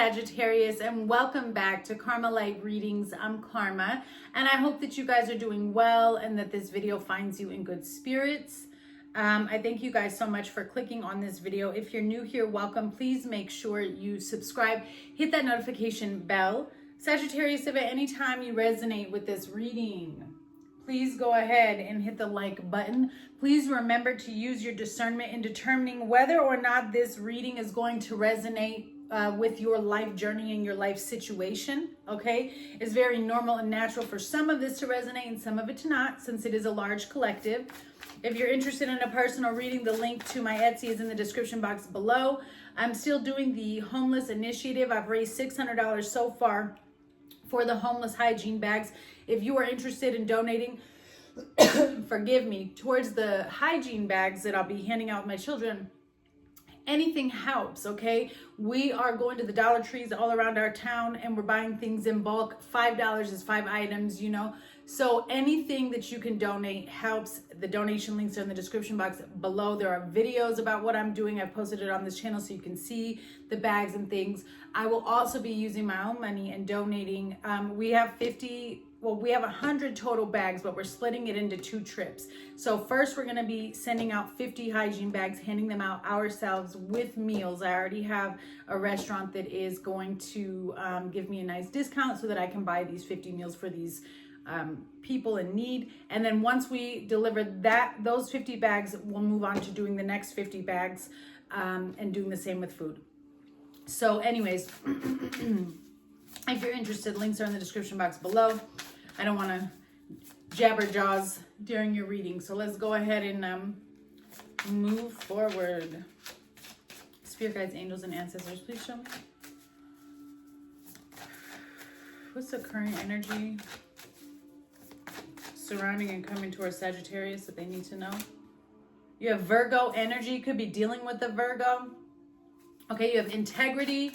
Sagittarius, and welcome back to Karma Light Readings. I'm Karma, and I hope that you guys are doing well and that this video finds you in good spirits. I thank you guys so much for clicking on this video. If you're new here, welcome. Please make sure you subscribe, hit that notification bell. Sagittarius, if at any time you resonate with this reading, please go ahead and hit the like button. Please remember to use your discernment in determining whether or not this reading is going to resonate with your life journey and your life situation, okay? It's very normal and natural for some of this to resonate and some of it to not, since it is a large collective. If you're interested in a personal reading, the link to my Etsy is in the description box below. I'm still doing the homeless initiative. I've raised $600 so far for the homeless hygiene bags. If you are interested in donating, forgive me, towards the hygiene bags that I'll be handing out to my children, anything helps, okay? We are going to the Dollar Trees all around our town and we're buying things in bulk. $5 is 5 items, you know? So anything that you can donate helps. The donation links are in the description box below. There are videos about what I'm doing. I've posted it on this channel so you can see the bags and things. I will also be using my own money and donating. We have 100 total bags, but we're splitting it into 2 trips. So first we're gonna be sending out 50 hygiene bags, handing them out ourselves with meals. I already have a restaurant that is going to give me a nice discount so that I can buy these 50 meals for these people in need. And then once we deliver those 50 bags, we'll move on to doing the next 50 bags and doing the same with food. So anyways, if you're interested, links are in the description box below. I don't want to jabber jaws during your reading, so let's go ahead and move forward. Spirit guides, angels, and ancestors, please show me. What's the current energy surrounding and coming towards Sagittarius that they need to know? You have Virgo energy, could be dealing with the Virgo. Okay, you have integrity,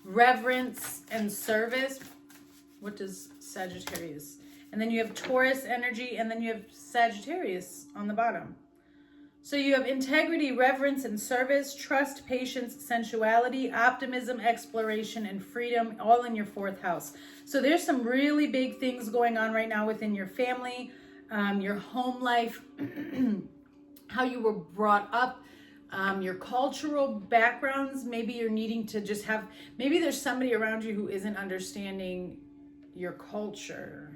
reverence, and service. What does Sagittarius? And then you have Taurus energy, and then you have Sagittarius on the bottom. So you have integrity, reverence, and service, trust, patience, sensuality, optimism, exploration, and freedom, all in your 4th house. So there's some really big things going on right now within your family, your home life, how you were brought up, your cultural backgrounds. Maybe you're needing to just have, maybe there's somebody around you who isn't understanding your culture.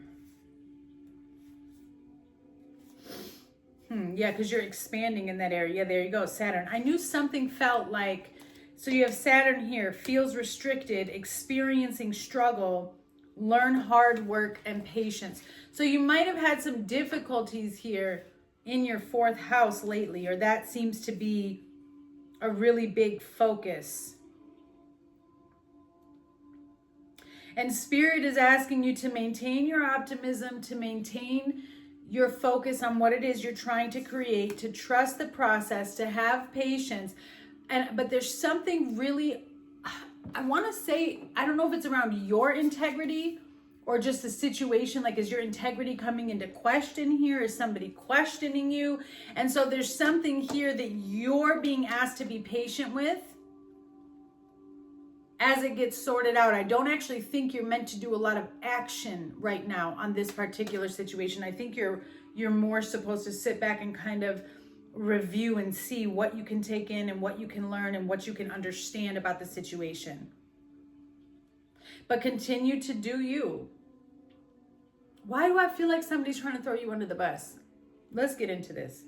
Yeah, because you're expanding in that area. Yeah, there you go, Saturn. I knew something felt like, so you have Saturn here, feels restricted, experiencing struggle, learn hard work and patience. So you might have had some difficulties here in your 4th house lately, or that seems to be a really big focus. And Spirit is asking you to maintain your optimism, to maintain your focus on what it is you're trying to create, to trust the process, to have patience. But there's something really, I want to say, I don't know if it's around your integrity or just the situation, like is your integrity coming into question here? Is somebody questioning you? And so there's something here that you're being asked to be patient with as it gets sorted out. I don't actually think you're meant to do a lot of action right now on this particular situation. I think you're more supposed to sit back and kind of review and see what you can take in and what you can learn and what you can understand about the situation. But continue to do you. Why do I feel like somebody's trying to throw you under the bus? Let's get into this.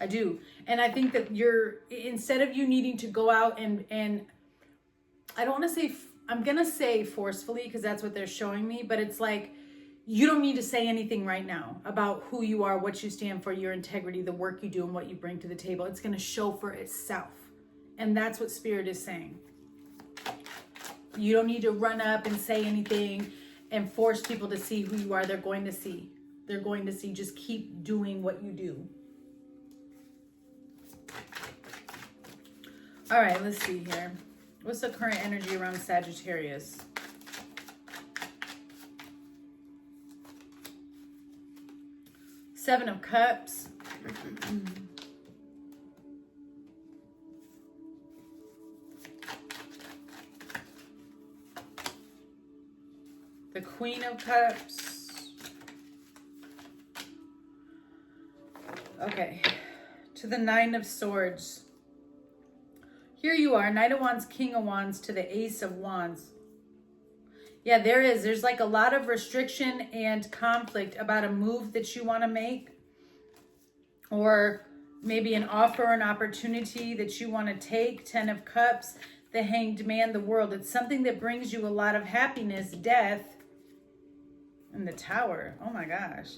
I do. And I think that instead of you needing to go out and I don't want to say, I'm going to say forcefully because that's what they're showing me, but it's like, you don't need to say anything right now about who you are, what you stand for, your integrity, the work you do, and what you bring to the table. It's going to show for itself. And that's what Spirit is saying. You don't need to run up and say anything and force people to see who you are. They're going to see. They're going to see. Just keep doing what you do. All right, let's see here. What's the current energy around Sagittarius? Seven of Cups. The Queen of Cups. Okay. To the Nine of Swords. Here you are, Knight of Wands, King of Wands, to the Ace of Wands. Yeah, there's like a lot of restriction and conflict about a move that you want to make, or maybe an offer or an opportunity that you want to take. 10 of Cups, the Hanged Man, the World. It's something that brings you a lot of happiness. Death, and the Tower. Oh my gosh.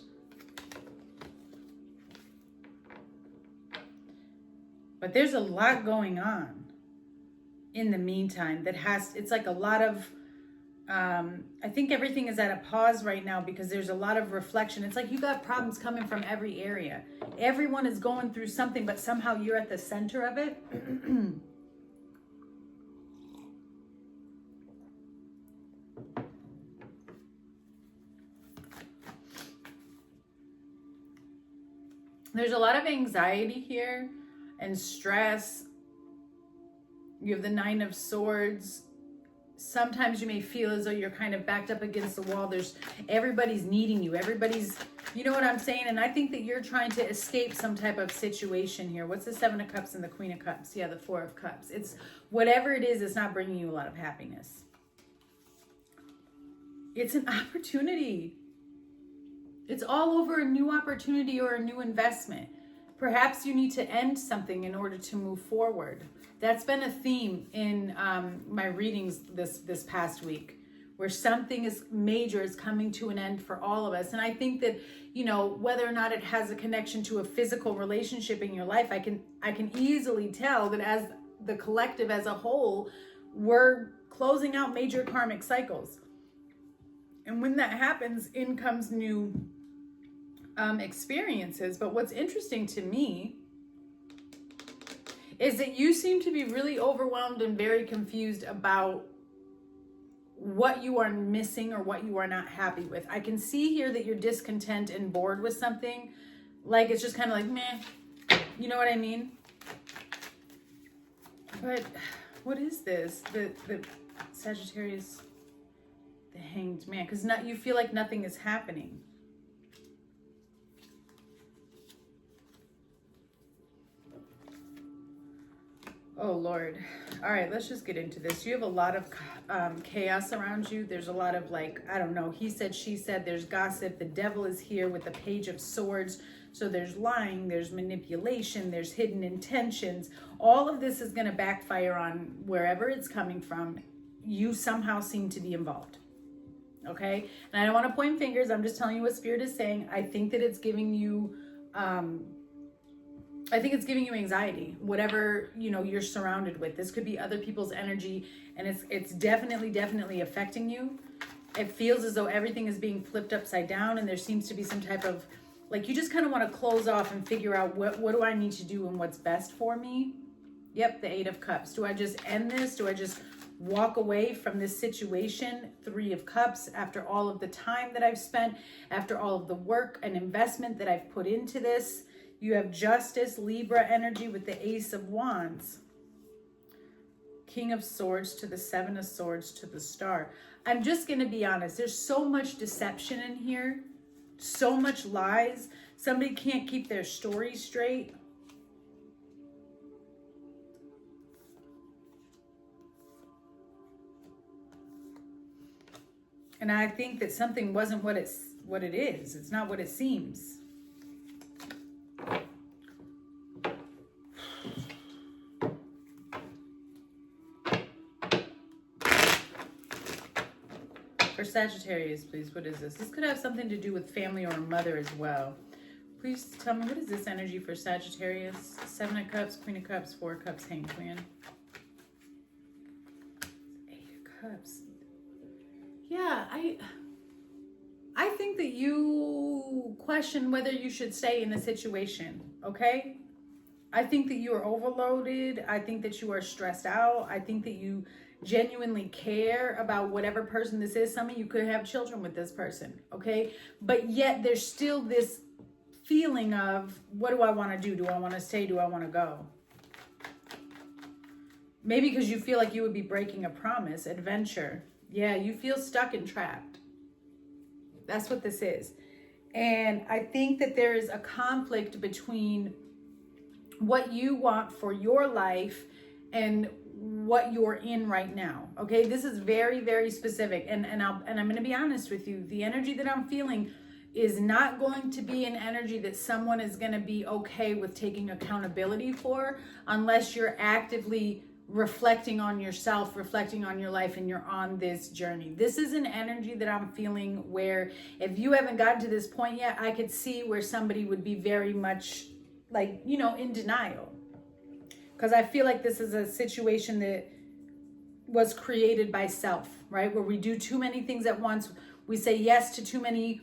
But there's a lot going on in the meantime that it's like a lot of, I think everything is at a pause right now because there's a lot of reflection. It's like you got problems coming from every area. Everyone is going through something, but somehow you're at the center of it. There's a lot of anxiety here and stress. You have the Nine of Swords. Sometimes you may feel as though you're kind of backed up against the wall. Everybody's needing you. Everybody's, you know what I'm saying? And I think that you're trying to escape some type of situation here. What's the Seven of Cups and the Queen of Cups? Yeah, the Four of Cups. It's whatever it is, it's not bringing you a lot of happiness. It's an opportunity. It's all over a new opportunity or a new investment. Perhaps you need to end something in order to move forward. That's been a theme in my readings this past week, where something is major is coming to an end for all of us. And I think that, you know, whether or not it has a connection to a physical relationship in your life, I can easily tell that as the collective as a whole, we're closing out major karmic cycles. And when that happens, in comes new experiences. But what's interesting to me is that you seem to be really overwhelmed and very confused about what you are missing or what you are not happy with. I can see here that you're discontent and bored with something. Like it's just kind of like, meh. You know what I mean? But what is this? The Sagittarius, the Hanged Man. Because you feel like nothing is happening. Oh, Lord. All right, let's just get into this. You have a lot of chaos around you. There's a lot of like, I don't know, he said, she said, there's gossip. The devil is here with the Page of Swords. So there's lying, there's manipulation, there's hidden intentions. All of this is going to backfire on wherever it's coming from. You somehow seem to be involved. Okay? And I don't want to point fingers. I'm just telling you what Spirit is saying. I think that it's giving you... I think it's giving you anxiety, whatever, you know, you're surrounded with. This could be other people's energy, and it's definitely affecting you. It feels as though everything is being flipped upside down, and there seems to be some type of, like, you just kind of want to close off and figure out what do I need to do and what's best for me. Yep, the Eight of Cups. Do I just end this? Do I just walk away from this situation? Three of Cups, after all of the time that I've spent, after all of the work and investment that I've put into this. You have Justice, Libra energy with the Ace of Wands. King of Swords to the Seven of Swords to the Star. I'm just going to be honest. There's so much deception in here. So much lies. Somebody can't keep their story straight. And I think that something wasn't what it is. It's not what it seems. For Sagittarius, please, what is this? This could have something to do with family or a mother as well. Please tell me, what is this energy for Sagittarius? Seven of Cups, Queen of Cups, Four of Cups, Hanged Man. Eight of Cups. Yeah, I think that you question whether you should stay in the situation, okay? I think that you are overloaded. I think that you are stressed out. I think that you genuinely care about whatever person this is. Some of you could have children with this person, okay? But yet there's still this feeling of, what do I want to do? Do I want to stay? Do I want to go? Maybe because you feel like you would be breaking a promise. Adventure. Yeah, you feel stuck and trapped. That's what this is. And I think that there is a conflict between what you want for your life and what you're in right now. Okay, this is very, very specific. And I'm going to be honest with you. The energy that I'm feeling is not going to be an energy that someone is going to be okay with taking accountability for, unless you're actively reflecting on yourself, reflecting on your life, and you're on this journey. This is an energy that I'm feeling where if you haven't gotten to this point yet, I could see where somebody would be very much like, you know, in denial. Because I feel like this is a situation that was created by self, right? Where we do too many things at once. We say yes to too many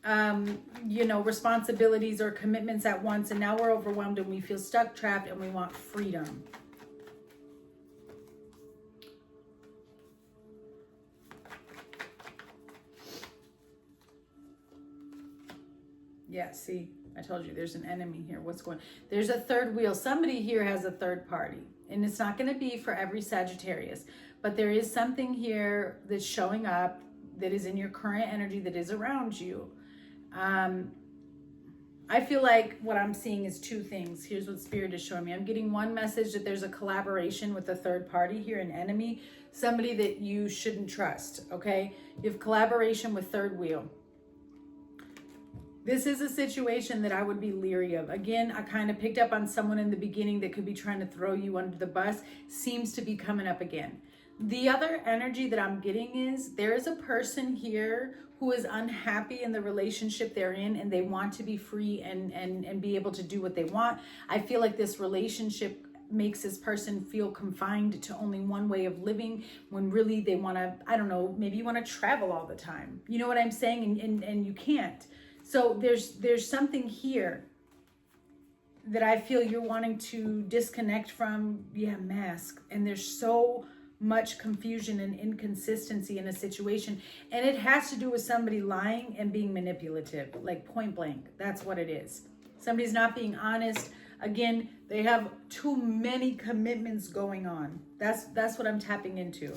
responsibilities or commitments at once, and now we're overwhelmed and we feel stuck, trapped, and we want freedom. Yeah, see, I told you there's an enemy here. What's going on? There's a third wheel. Somebody here has a third party, and it's not going to be for every Sagittarius, but there is something here that's showing up that is in your current energy that is around you. I feel like what I'm seeing is two things. Here's what Spirit is showing me. I'm getting one message that there's a collaboration with a third party here, an enemy, somebody that you shouldn't trust, okay? You have collaboration with third wheel. This is a situation that I would be leery of. Again, I kind of picked up on someone in the beginning that could be trying to throw you under the bus. Seems to be coming up again. The other energy that I'm getting is there is a person here who is unhappy in the relationship they're in, and they want to be free and be able to do what they want. I feel like this relationship makes this person feel confined to only one way of living, when really they want to, I don't know, maybe you want to travel all the time. You know what I'm saying? And you can't. So there's something here that I feel you're wanting to disconnect from. Yeah, mask. And there's so much confusion and inconsistency in a situation. And it has to do with somebody lying and being manipulative, like point blank. That's what it is. Somebody's not being honest. Again, they have too many commitments going on. That's what I'm tapping into.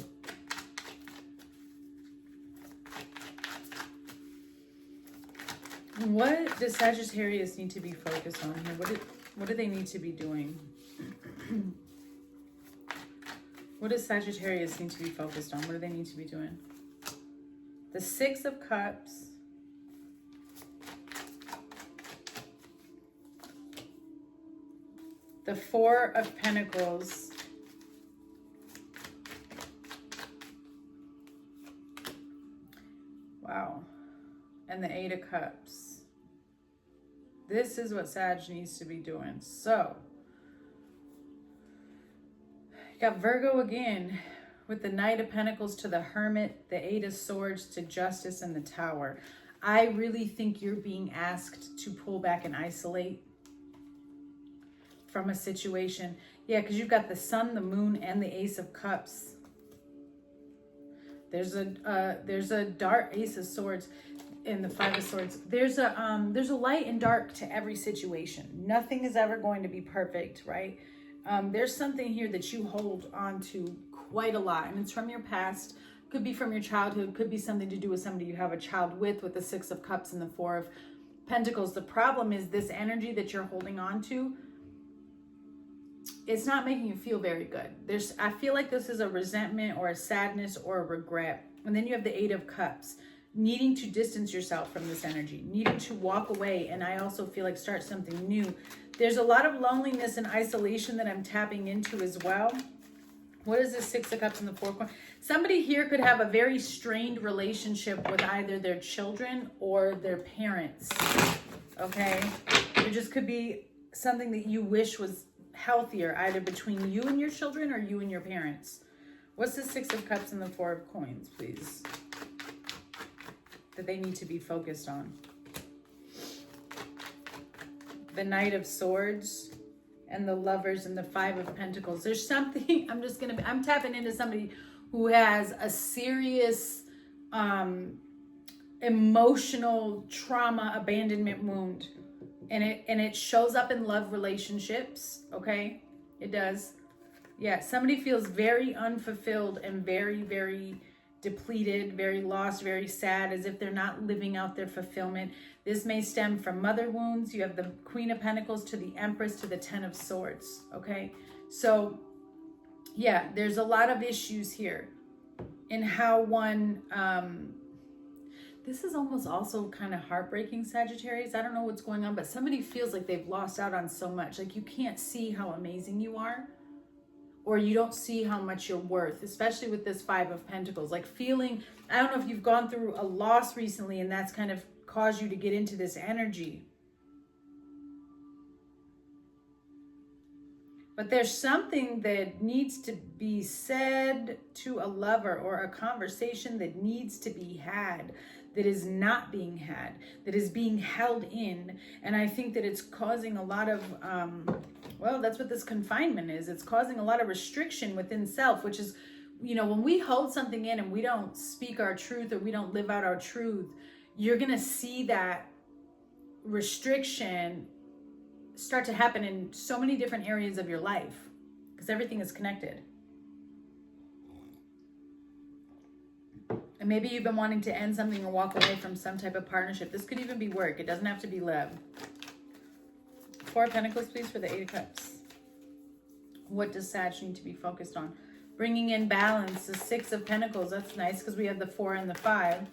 What does Sagittarius need to be focused on here? What do they need to be doing? What does Sagittarius need to be focused on? What do they need to be doing? The Six of Cups. The Four of Pentacles. Wow. And the Eight of Cups. This is what Sag needs to be doing. So, you got Virgo again with the Knight of Pentacles to the Hermit, the Eight of Swords to Justice, and the Tower. I really think you're being asked to pull back and isolate from a situation. Yeah, because you've got the Sun, the Moon, and the Ace of Cups. There's a dark Ace of Swords and the Five of Swords. There's a light and dark to every situation. Nothing is ever going to be perfect, right? There's something here that you hold on to quite a lot, and it's from your past. Could be from your childhood. Could be something to do with somebody you have a child with the Six of Cups and the Four of Pentacles. The problem is this energy that you're holding on to, it's not making you feel very good. I feel like this is a resentment or a sadness or a regret. And then you have the Eight of Cups, needing to distance yourself from this energy, needing to walk away. And I also feel like start something new. There's a lot of loneliness and isolation that I'm tapping into as well. What is this Six of Cups and the Four of Coins? Somebody here could have a very strained relationship with either their children or their parents. Okay? There just could be something that you wish was healthier, either between you and your children or you and your parents. What's the Six of Cups and the Four of Coins, please, that they need to be focused on? The Knight of Swords and the Lovers and the Five of Pentacles. There's something, I'm tapping into somebody who has a serious emotional trauma, abandonment wound. And it shows up in love relationships, okay? It does. Yeah, somebody feels very unfulfilled and very, very depleted, very lost, very sad, as if they're not living out their fulfillment. This may stem from mother wounds. You have the Queen of Pentacles to the Empress to the Ten of Swords, okay? So, yeah, there's a lot of issues here in how one, this is almost also kind of heartbreaking, Sagittarius. I don't know what's going on, but somebody feels like they've lost out on so much. Like you can't see how amazing you are, or you don't see how much you're worth, especially with this Five of Pentacles. Like feeling, I don't know if you've gone through a loss recently and that's kind of caused you to get into this energy. But there's something that needs to be said to a lover, or a conversation that needs to be had, that is not being had, that is being held in. And I think that it's causing a lot of, well, that's what this confinement is. It's causing a lot of restriction within self, which is, you know, when we hold something in and we don't speak our truth, or we don't live out our truth, you're going to see that restriction start to happen in so many different areas of your life, because everything is connected. And maybe you've been wanting to end something or walk away from some type of partnership. This could even be work. It doesn't have to be love. Four of Pentacles, please, for the Eight of Cups. What does Sag need to be focused on? Bringing in balance. The Six of Pentacles. That's nice because we have the 4 and the 5.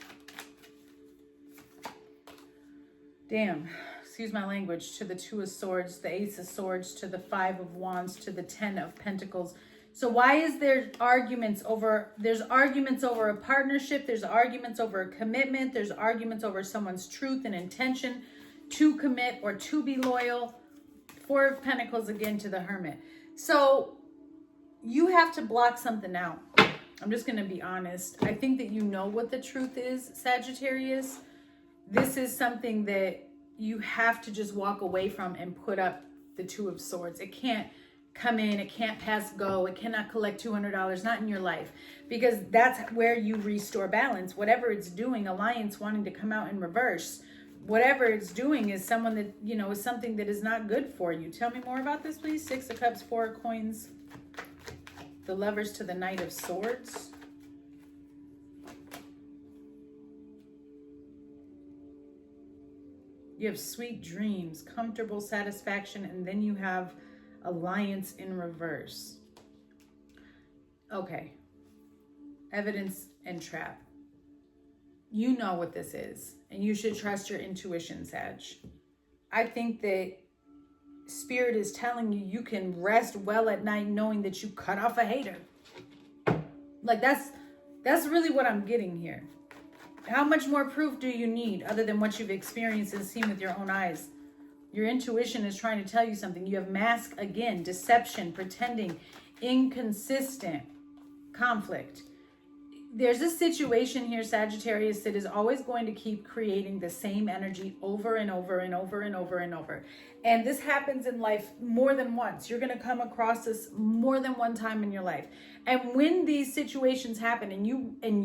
Damn. Excuse my language. To the Two of Swords, the Ace of Swords, to the 5 of Wands, to the 10 of Pentacles. So why is there arguments over, there's arguments over a partnership, there's arguments over a commitment, there's arguments over someone's truth and intention to commit or to be loyal. 4 of Pentacles again to the Hermit. So you have to block something out. I'm just going to be honest. I think that you know what the truth is, Sagittarius. This is something that you have to just walk away from and put up the Two of Swords. It can't come in, it can't pass go, it cannot collect $200, not in your life, because that's where you restore balance. Whatever it's doing, alliance wanting to come out in reverse, whatever it's doing is someone that, you know, is something that is not good for you. Tell me more about this, please. 6 of Cups, 4 of Coins, the Lovers to the Knight of Swords. You have sweet dreams, comfortable satisfaction, and then you have alliance in reverse. Okay. Evidence and trap. You know what this is, and you should trust your intuition, Sag. I think that Spirit is telling you you can rest well at night knowing that you cut off a hater. Like that's really what I'm getting here. How much more proof do you need other than what you've experienced and seen with your own eyes? Your intuition is trying to tell you something. You have mask again, deception, pretending, inconsistent, conflict. There's a situation here, Sagittarius, that is always going to keep creating the same energy over and over and over and over and over. And this happens in life more than once. You're going to come across this more than one time in your life. And when these situations happen and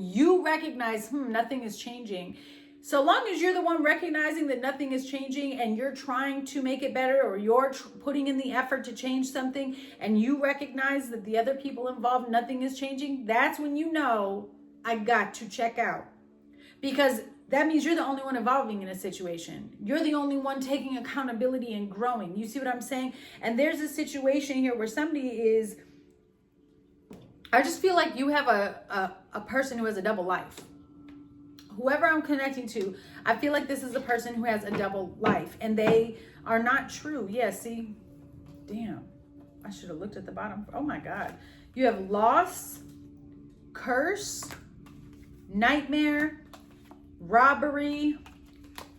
you recognize, nothing is changing, so long as you're the one recognizing that nothing is changing and you're trying to make it better, or you're putting in the effort to change something, and you recognize that the other people involved, nothing is changing, that's when you know, I got to check out. Because that means you're the only one evolving in a situation. You're the only one taking accountability and growing. You see what I'm saying? And there's a situation here where somebody is, I just feel like you have a person who has a double life. Whoever I'm connecting to, I feel like this is a person who has a double life, and they are not true. Yeah, see? Damn. I should have looked at the bottom. Oh my God. You have loss, curse, nightmare, robbery,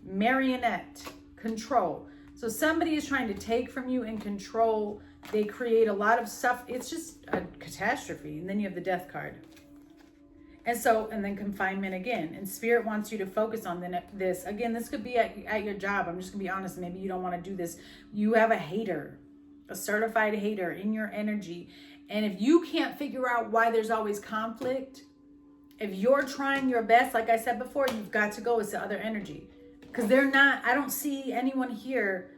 marionette, control. So somebody is trying to take from you and control. They create a lot of stuff. It's just a catastrophe. And then you have the Death card. And then confinement again. And Spirit wants you to focus on this. Again, this could be at your job. I'm just going to be honest. Maybe you don't want to do this. You have a hater, a certified hater in your energy. And if you can't figure out why there's always conflict, if you're trying your best, like I said before, you've got to go with the other energy. Because I don't see anyone here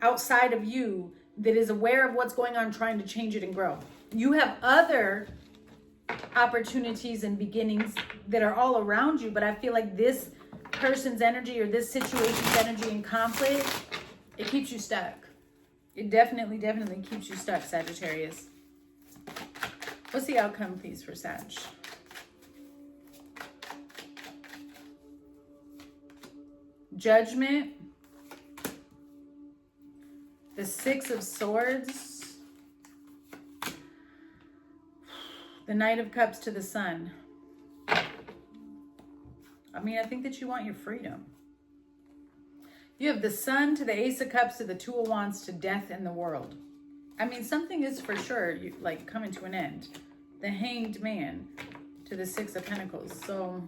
outside of you that is aware of what's going on, trying to change it and grow. You have other opportunities and beginnings that are all around you, but I feel like this person's energy or this situation's energy in conflict, it keeps you stuck. It definitely keeps you stuck, Sagittarius. What's the outcome, please, for Sag? Judgment. The Six of Swords. The Knight of Cups to the Sun. I mean, I think that you want your freedom. You have the Sun to the Ace of Cups to the Two of Wands to death in the world. I mean, something is for sure like coming to an end. The Hanged Man to the Six of Pentacles. So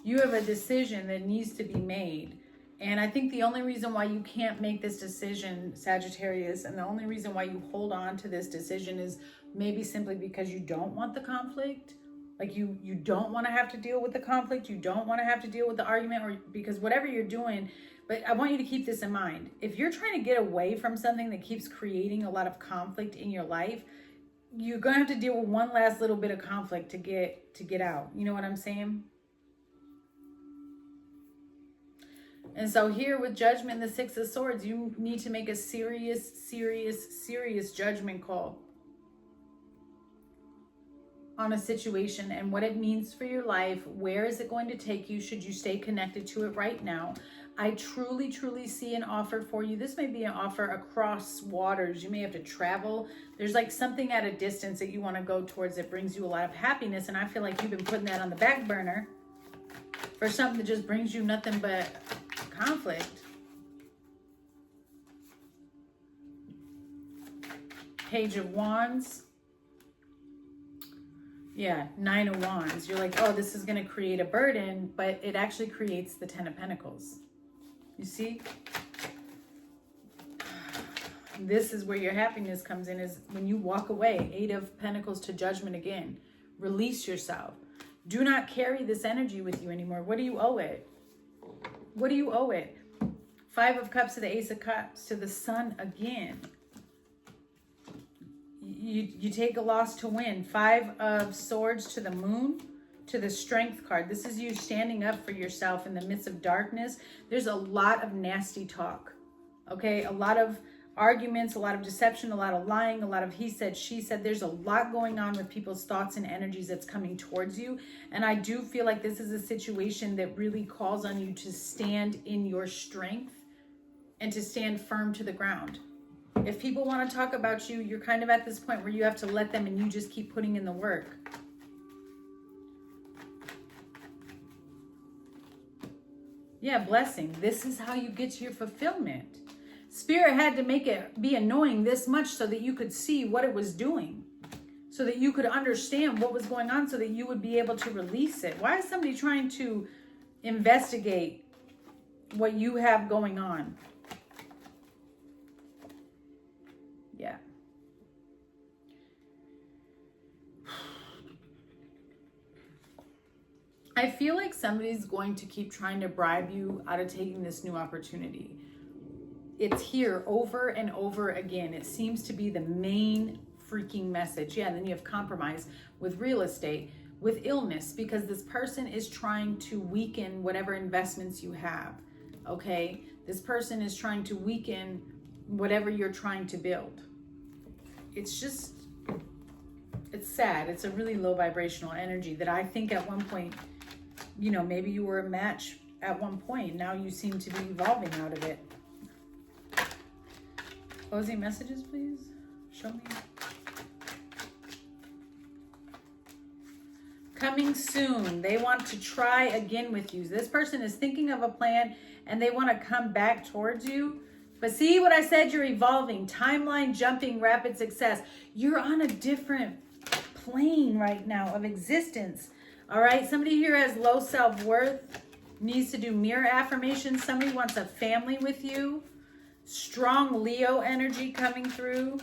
you have a decision that needs to be made. And I think the only reason why you can't make this decision, Sagittarius, and the only reason why you hold on to this decision is maybe simply because you don't want the conflict. Like you don't want to have to deal with the conflict. You don't want to have to deal with the argument, or because whatever you're doing. But I want you to keep this in mind. If you're trying to get away from something that keeps creating a lot of conflict in your life, you're going to have to deal with one last little bit of conflict to get out. You know what I'm saying? And so here with Judgment, the Six of Swords, you need to make a serious judgment call on a situation and what it means for your life. Where is it going to take you? Should you stay connected to it right now? I truly see an offer for you. This may be an offer across waters. You may have to travel. There's like something at a distance that you want to go towards that brings you a lot of happiness. And I feel like you've been putting that on the back burner for something that just brings you nothing but conflict. Page of Wands. Yeah, Nine of Wands. You're like, oh, this is going to create a burden, but it actually creates the Ten of Pentacles. You see? This is where your happiness comes in, is when you walk away. Eight of Pentacles to Judgment again. Release yourself. Do not carry this energy with you anymore. What do you owe it? What do you owe it? Five of Cups to the Ace of Cups to the Sun again. You take a loss to win. Five of Swords to the Moon to the Strength card. This is you standing up for yourself in the midst of darkness. There's a lot of nasty talk. Okay? A lot of arguments, a lot of deception, a lot of lying, a lot of he said, she said. There's a lot going on with people's thoughts and energies that's coming towards you. And I do feel like this is a situation that really calls on you to stand in your strength and to stand firm to the ground. If people want to talk about you, you're kind of at this point where you have to let them and you just keep putting in the work. Yeah, blessing. This is how you get to your fulfillment. Spirit had to make it be annoying this much so that you could see what it was doing. So that you could understand what was going on, so that you would be able to release it. Why is somebody trying to investigate what you have going on? Yeah. I feel like somebody's going to keep trying to bribe you out of taking this new opportunity. It's here over and over again. It seems to be the main freaking message. Yeah, and then you have compromise with real estate, with illness, because this person is trying to weaken whatever investments you have. Okay? This person is trying to weaken whatever you're trying to build. It's just, it's sad. It's a really low vibrational energy that I think at one point, you know, maybe you were a match at one point. Now you seem to be evolving out of it. Closing messages, please. Show me. Coming soon. They want to try again with you. This person is thinking of a plan and they want to come back towards you. But see what I said? You're evolving. Timeline jumping, rapid success. You're on a different plane right now of existence. All right? Somebody here has low self-worth, needs to do mirror affirmations. Somebody wants a family with you. Strong Leo energy coming through.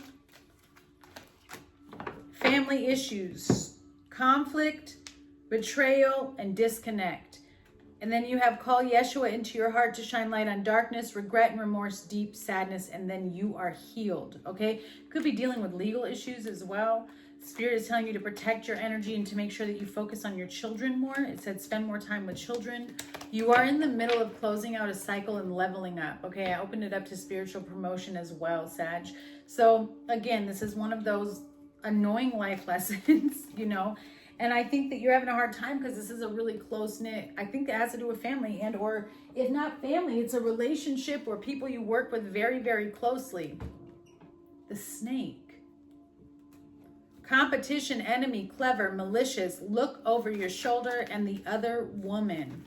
Family issues. Conflict, betrayal, and disconnect. And then you have call Yeshua into your heart to shine light on darkness, regret and remorse, deep sadness, and then you are healed, okay? Could be dealing with legal issues as well. Spirit is telling you to protect your energy and to make sure that you focus on your children more. It said spend more time with children. You are in the middle of closing out a cycle and leveling up, okay? I opened it up to spiritual promotion as well, Sag. So again, this is one of those annoying life lessons, you know? And I think that you're having a hard time because this is a really close-knit, I think it has to do with family, and or if not family, it's a relationship or people you work with very, very closely. The snake. Competition, enemy, clever, malicious, look over your shoulder, and the other woman.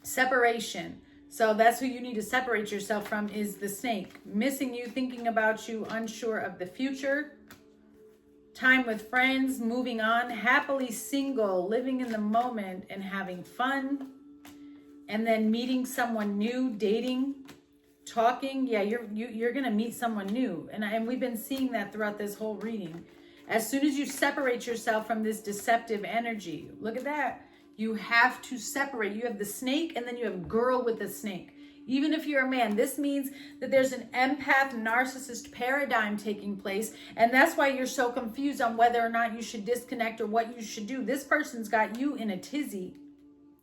Separation. So that's who you need to separate yourself from, is the snake. Missing you, thinking about you, unsure of the future. Time with friends, moving on, happily single, living in the moment and having fun. And then meeting someone new, dating, talking. Yeah, you're going to meet someone new. And we've been seeing that throughout this whole reading. As soon as you separate yourself from this deceptive energy, look at that. You have to separate. You have the snake and then you have girl with the snake. Even if you're a man, this means that there's an empath narcissist paradigm taking place. And that's why you're so confused on whether or not you should disconnect or what you should do. This person's got you in a tizzy.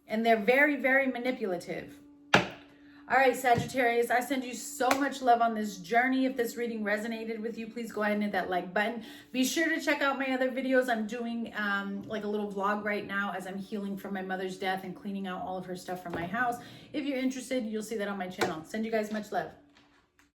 And they're very, very manipulative. All right, Sagittarius, I send you so much love on this journey. If this reading resonated with you, please go ahead and hit that like button. Be sure to check out my other videos. I'm doing like a little vlog right now as I'm healing from my mother's death and cleaning out all of her stuff from my house. If you're interested, you'll see that on my channel. Send you guys much love.